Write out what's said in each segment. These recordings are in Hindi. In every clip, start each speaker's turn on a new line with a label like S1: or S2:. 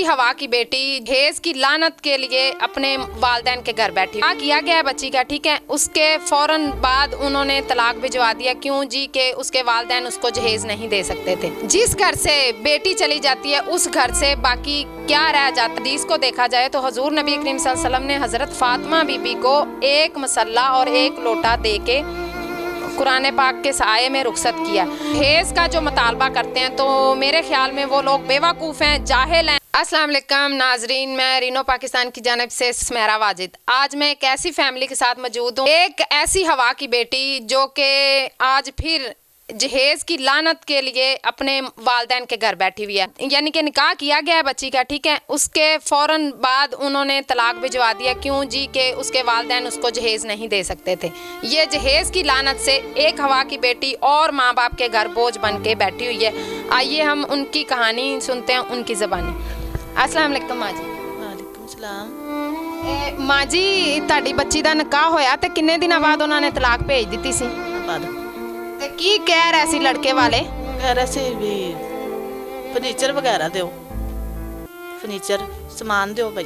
S1: हवा की बेटी जहेज की लानत के लिए अपने वालिदैन के घर बैठी किया गया है बच्ची का, ठीक है। उसके फौरन बाद उन्होंने तलाक भिजवा दिया। क्यों जी? के उसके वालिदैन उसको जहेज नहीं दे सकते थे। जिस घर से बेटी चली जाती है उस घर से बाकी क्या रह जाता। हदीस को देखा जाए तो हजूर नबी करीम सल्लल्लाहु अलैहि वसल्लम ने हजरत फातिमा बीबी को एक मसल्ला और एक लोटा दे के कुरान पाक के साये में रुखसत किया। जहेज का जो मुतालबा करते हैं तो मेरे ख्याल में वो लोग बेवकूफ़ हैं, जाहिल हैं। अस्सलाम वालेकुम नाजरीन, मैं रीनो पाकिस्तान की जानिब से स्मेरा वाजिद। आज मैं एक ऐसी फैमिली के साथ मौजूद हूँ, एक ऐसी हवा की बेटी जो कि आज फिर जहेज की लानत के लिए अपने वालिदैन के घर बैठी हुई है। यानी कि निकाह किया गया है बच्ची का, ठीक है। उसके फौरन बाद उन्होंने तलाक भिजवा दिया। क्यों जी? के उसके वालिदैन उसको जहेज नहीं दे सकते थे। ये जहेज की लानत से एक हवा की बेटी और माँ बाप के घर बोझ बन के बैठी हुई है। आइए हम उनकी कहानी सुनते हैं उनकी ज़बानी। अस्सलाम वालेकुम माँ जी।
S2: वालेकुम सलाम।
S1: माँ जी, ताड़ी बच्ची का निकाह होया ते किन्ने दिनों बाद उन्होंने तलाक भेज दी सी? ते की कह रहे सी लड़के वाले?
S2: कह रहे सी भी फर्नीचर वगैरह दिओ, फर्नीचर समान दिओ भाई।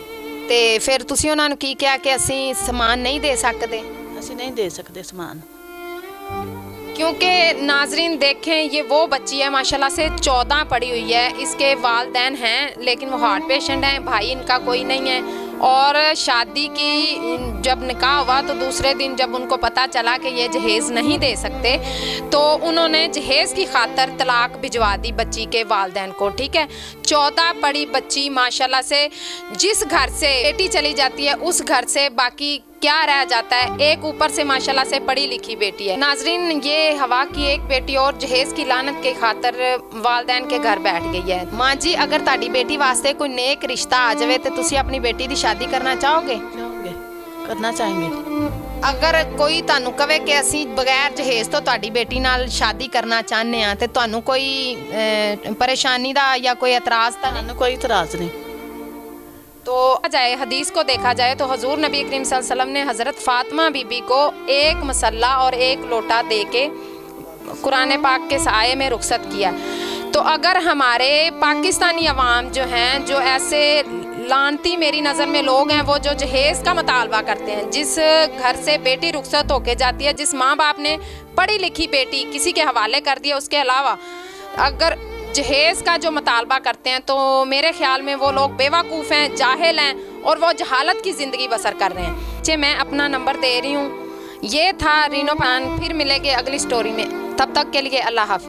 S1: ते फिर तुसी उन्हां नूं की कहा कि असीं समान नहीं दे सकते?
S2: असीं नहीं दे सकते समान।
S1: क्योंकि नाजरीन देखें, ये वो बच्ची है माशाल्लाह से 14 पढ़ी हुई है। इसके वालिदैन हैं लेकिन वो हार्ट पेशेंट हैं, भाई इनका कोई नहीं है। और शादी की जब निकाह हुआ तो दूसरे दिन जब उनको पता चला कि ये जहेज़ नहीं दे सकते तो उन्होंने जहेज़ की खातर तलाक भिजवा दी बच्ची के वालिदैन को, ठीक है। 14 पढ़ी बच्ची माशाल्लाह से, जिस घर से बेटी चली जाती है उस घर से बाकी क्या रह जाता है। एक ऊपर से माशाल्लाह से पढ़ी लिखी बेटी है। नाजरीन, ये हवा की एक बेटी और जहेज की लानत के खातर वालिदैन के घर बैठ गई है। माँ जी, अगर ताड़ी बेटी वास्ते कोई नेक रिश्ता आ जाए तो तुसी अपनी बेटी की शादी करना चाहोगे?
S2: चाहोगे, करना चाहेंगे।
S1: अगर कोई तानू कहे कि असी बगैर जहेज तो ताड़ी बेटी नाल शादी करना चाहते हैं तो तानू कोई परेशानी दा या कोई एतराज़ तो नहीं?
S2: कोई इतराज़ नहीं।
S1: तो जाए हदीस को देखा जाए तो हजूर नबी करीम सल्लल्लाहु अलैहि वसल्लम ने हजरत फातिमा बीबी को एक मसल्ला और एक लोटा दे के कुरान पाक के साये में रुखसत किया। तो अगर हमारे पाकिस्तानी अवाम जो हैं, जो ऐसे लानती मेरी नज़र में लोग हैं, वो जो जहेज़ का मुतालबा करते हैं, जिस घर से बेटी रुखसत होके जाती है, जिस माँ बाप ने पढ़ी लिखी बेटी किसी के हवाले कर दिया, उसके अलावा अगर जहेज़ का जो मुतालबा करते हैं तो मेरे ख्याल में वो लोग बेवकूफ़ हैं, जाहिल हैं और वो जहालत की ज़िंदगी बसर कर रहे हैं। जी, मैं अपना नंबर दे रही हूँ। ये था रीनो पान। फिर मिलेंगे अगली स्टोरी में, तब तक के लिए अल्लाह हाफ़िज़।